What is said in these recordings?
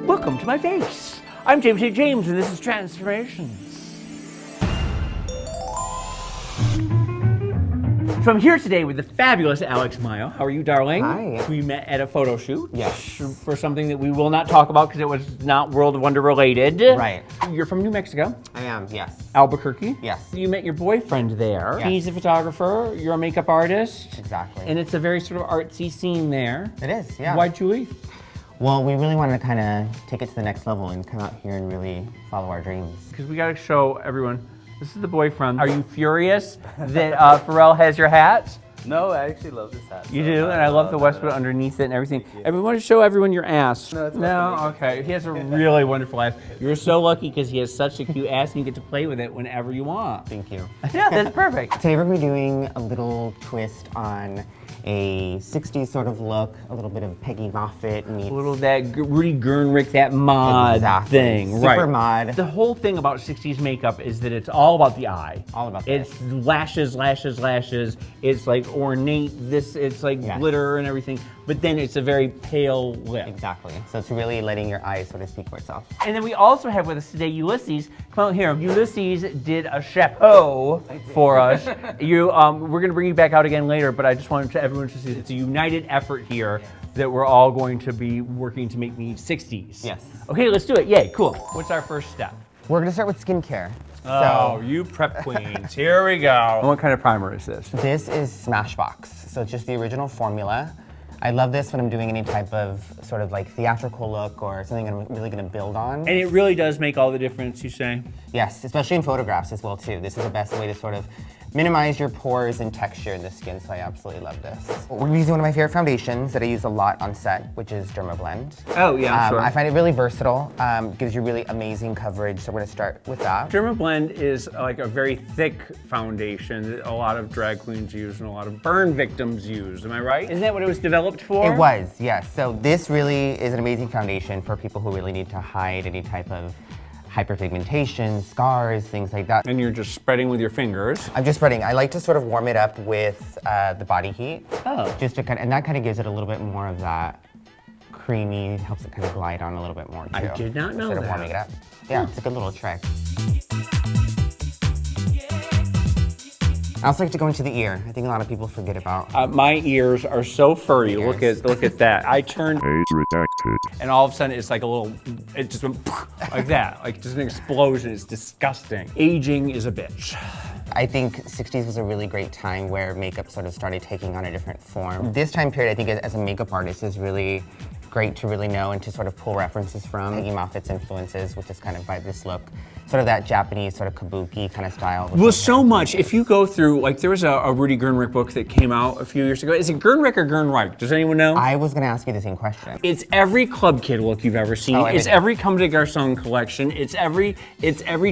Welcome to my face. I'm James St. James, and this is Transformations. So I'm here today with the fabulous Alexx Mayo. How are you, darling? Hi. We met at a photo shoot. Yes. For something that we will not talk about because it was not World Wonder related. Right. You're from New Mexico. I am, yes. Albuquerque. Yes. You met your boyfriend there. Yes. He's a photographer. You're a makeup artist. Exactly. And it's a very sort of artsy scene there. It is, yeah. Why'd you leave? Well, we really wanted to kind of take it to the next level and come out here and really follow our dreams. Because we got to show everyone, this is the boyfriend. Are you furious that Pharrell has your hat? No, I actually love this hat. You do, and I love the Westwood underneath it and everything. Everyone, show everyone your ass. No, okay. He has a really wonderful ass. You're so lucky because he has such a cute ass, and you get to play with it whenever you want. Thank you. Yeah, that's perfect. Today we're going to be doing a little twist on a 60s sort of look, a little bit of Peggy Moffat meets... A little of that Rudy Gernrich, that mod thing. Super mod. The whole thing about 60s makeup is that it's all about the eye. All about that. It's lashes, lashes, lashes. It's like ornate, it's like glitter and everything. But then it's a very pale lip. Exactly. So it's really letting your eyes sort of speak for itself. And then we also have with us today Ulysses. Come out here. Ulysses did a chapeau for us. We're going to bring you back out again later, but I just wanted everyone to see it's a united effort here that we're all going to be working to make me 60s. Yes. Okay, let's do it. Yay, cool. What's our first step? We're going to start with skincare. Oh, you prep queens. Here we go. What kind of primer is this? This is Smashbox. So it's just the original formula. I love this when I'm doing any type of sort of like theatrical look or something I'm really going to build on. And it really does make all the difference, you say? Yes, especially in photographs as well too. This is the best way to sort of minimize your pores and texture in the skin, so I absolutely love this. We're using one of my favorite foundations that I use a lot on set, which is Dermablend. Oh yeah, sure. I find it really versatile, gives you really amazing coverage, so we're going to start with that. Dermablend is like a very thick foundation that a lot of drag queens use and a lot of burn victims use, am I right? Isn't that what it was developed for? It was, yes. So this really is an amazing foundation for people who really need to hide any type of hyperpigmentation, scars, things like that. And you're just spreading with your fingers. I'm just spreading. I like to sort of warm it up with the body heat. Oh. Just to kind of, and that kind of gives it a little bit more of that creamy, helps it kind of glide on a little bit more too. I did not know Instead that. of warming it up. Yeah, it's a good little trick. I also like to go into the ear. I think a lot of people forget about. My ears are so furry. Look at that. I turned Age redacted. and all of a sudden it's like a little, it just went like that, like just an explosion. It's disgusting. Aging is a bitch. I think 60s was a really great time where makeup sort of started taking on a different form. This time period, I think as a makeup artist is really great to really know and to sort of pull references from Peggy Moffat's influences, which is kind of by this look. Sort of that Japanese sort of kabuki kind of style. Well, so much. If you go through, like there was a Rudy Gernrich book that came out a few years ago. Is it Gernrich or Gernreich? Does anyone know? I was gonna ask you the same question. It's every club kid look you've ever seen. Oh, it's every Comme des Garçons collection. It's every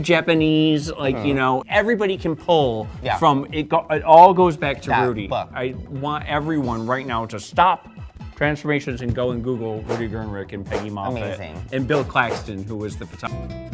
Japanese, like, you know, everybody can pull from, it all goes back to That Rudy. book. I want everyone right now to stop Transformations and go and Google Rudy Gernrich and Peggy Moffat. Amazing. And Bill Claxton, who was the photographer.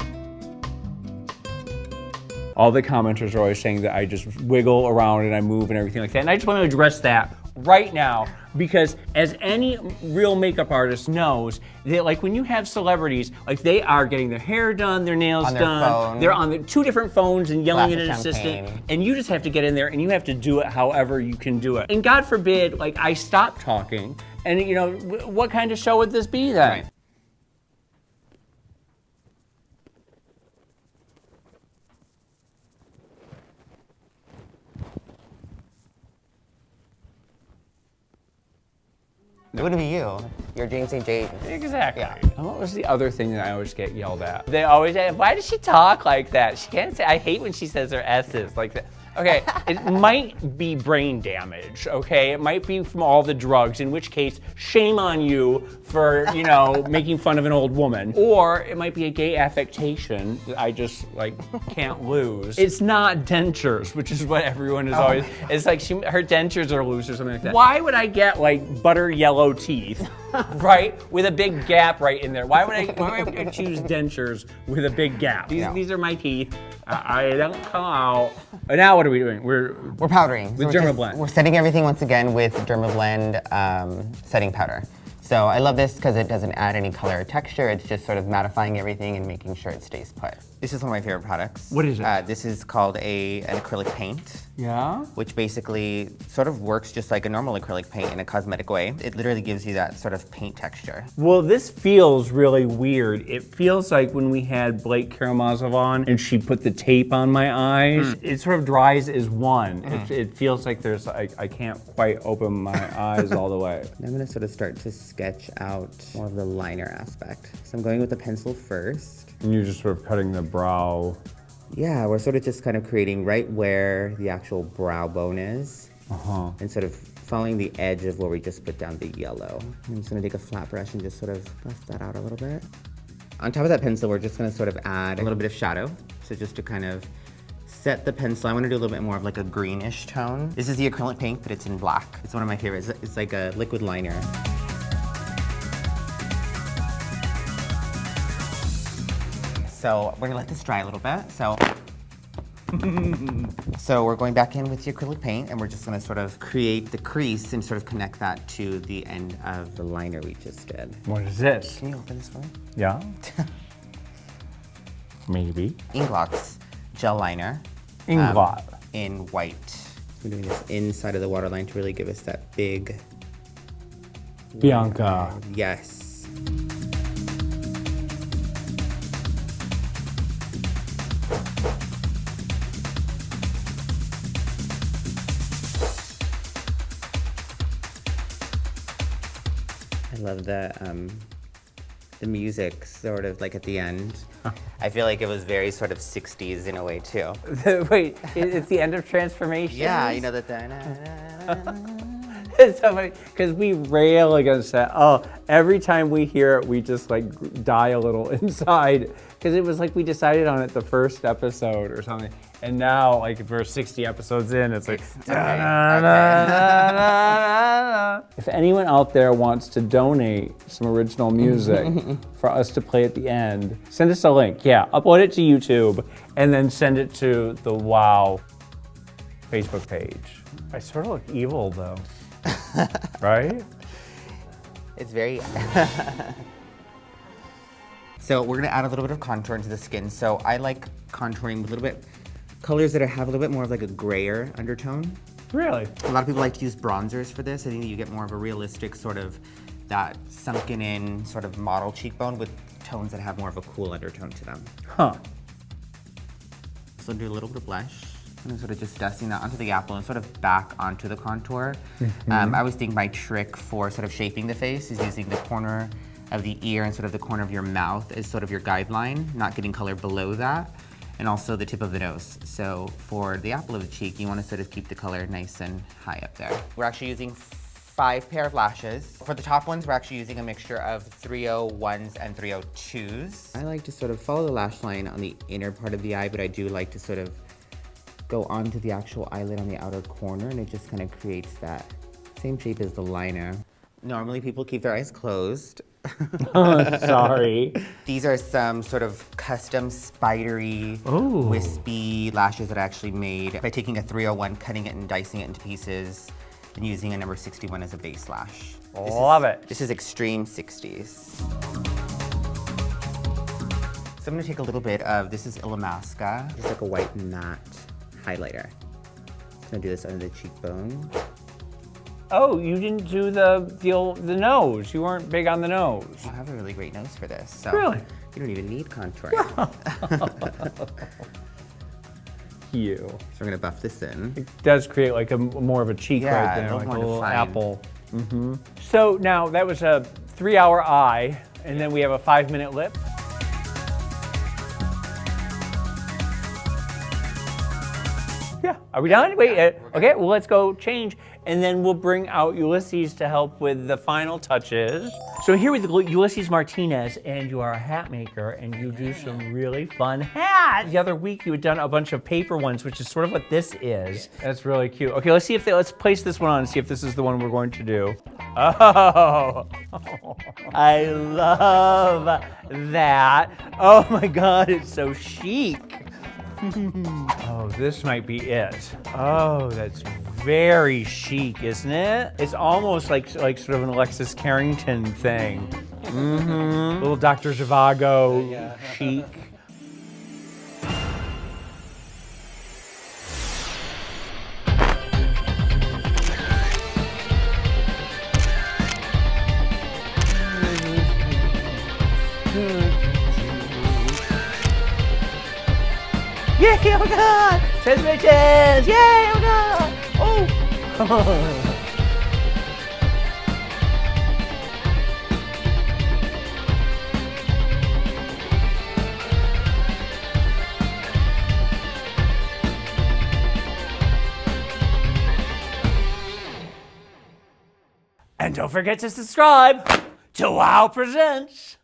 All the commenters are always saying that I just wiggle around and I move and everything like that. And I just want to address that right now because as any real makeup artist knows, that like when you have celebrities, like they are getting their hair done, their nails On their done, phone. they're on the 2 different phones and yelling at an Glass of assistant, champagne. and you just have to get in there and you have to do it however you can do it. And God forbid, like I stop talking, and you know, what kind of show would this be then? Right. It wouldn't be you. You're James St. James. Exactly. Yeah. And what was the other thing that I always get yelled at? They always say, why does she talk like that? She can't say, I hate when she says her S's like that. Okay, it might be brain damage, okay? It might be from all the drugs, in which case, shame on you for, you know, making fun of an old woman. Or it might be a gay affectation that I just, like, can't lose. It's not dentures, which is what everyone is always, it's like her dentures are loose or something like that. Why would I get, like, butter yellow teeth, right? With a big gap right in there. Why would I choose dentures with a big gap? These are my teeth. I don't come out. But now what are we doing? We're powdering. With So Dermablend. we're setting everything once again with Dermablend setting powder. So I love this because it doesn't add any color or texture. It's just sort of mattifying everything and making sure it stays put. This is one of my favorite products. What is it? This is called an acrylic paint. Yeah? Which basically sort of works just like a normal acrylic paint in a cosmetic way. It literally gives you that sort of paint texture. Well, this feels really weird. It feels like when we had Blake Karamazov on and she put the tape on my eyes, it sort of dries as one. It feels like there's, I can't quite open my eyes all the way. I'm gonna sort of start to sketch out more of the liner aspect. So I'm going with the pencil first. And you're just sort of cutting the brow. Yeah, we're sort of just kind of creating right where the actual brow bone is. And sort of following the edge of where we just put down the yellow. I'm just gonna take a flat brush and just sort of buff that out a little bit. On top of that pencil, we're just gonna sort of add a little bit of shadow. So just to kind of set the pencil, I wanna do a little bit more of like a greenish tone. This is the acrylic paint, but it's in black. It's one of my favorites. It's like a liquid liner. So we're gonna let this dry a little bit. So we're going back in with the acrylic paint and we're just gonna sort of create the crease and sort of connect that to the end of the liner we just did. What is this? Can you open this for me? Yeah? Maybe. Inglot's gel liner. Inglot. In white. We're doing this inside of the waterline to really give us that big... Bianca. Yes. I love the music sort of like at the end. I feel like it was very sort of 60s in a way too. Wait, it's the end of Transformation? Yeah, you know that. It's so funny, because we rail against that. Oh, every time we hear it, we just like die a little inside. Because it was like we decided on it the first episode or something. And now, like, if we're 60 episodes in, it's like, If anyone out there wants to donate some original music for us to play at the end, send us a link. Yeah, upload it to YouTube and then send it to the WOW Facebook page. I sort of look evil though, right? It's very... So we're gonna add a little bit of contour into the skin. So I like contouring with a little bit, colors that have a little bit more of like a grayer undertone. Really? A lot of people like to use bronzers for this. I think that you get more of a realistic sort of that sunken in sort of model cheekbone with tones that have more of a cool undertone to them. Huh. So do a little bit of blush. And sort of just dusting that onto the apple and sort of back onto the contour. I always think my trick for sort of shaping the face is using the corner of the ear and sort of the corner of your mouth as sort of your guideline, not getting color below that, and also the tip of the nose. So for the apple of the cheek, you want to sort of keep the color nice and high up there. We're actually using 5 pair of lashes. For the top ones, we're actually using a mixture of 301s and 302s. I like to sort of follow the lash line on the inner part of the eye, but I do like to sort of go onto the actual eyelid on the outer corner, and it just kind of creates that same shape as the liner. Normally people keep their eyes closed. Sorry. These are some sort of custom spidery, wispy lashes that I actually made by taking a 301, cutting it and dicing it into pieces, and using a number 61 as a base lash. Love it. This is extreme 60s. So I'm gonna take a little bit of, this is Illamasqua. It's like a white matte highlighter. I'm gonna do this under the cheekbone. Oh, you didn't do the nose. You weren't big on the nose. I have a really great nose for this. So Really? You don't even need contouring. You. So we're gonna buff this in. It does create like a more of a cheek right there, a little like more a little defined. apple. So now that was a 3-hour eye, and then we have a 5-minute lip. Yeah, are we done? Wait, okay, well let's go change, and then we'll bring out Ulysses to help with the final touches. So here with Ulysses Martinez, and you are a hat maker, and you do some really fun hats. The other week you had done a bunch of paper ones, which is sort of what this is. That's really cute. Okay, let's see if let's place this one on and see if this is the one we're going to do. Oh, I love that. Oh my God, it's so chic. Oh, this might be it. Oh, that's very chic, isn't it? It's almost like sort of an Alexis Carrington thing. Mm-hmm. Little Dr. Zhivago chic. Yay, oh my god! Transmissions! Yay, oh my god! Oh! And don't forget to subscribe to WOW Presents.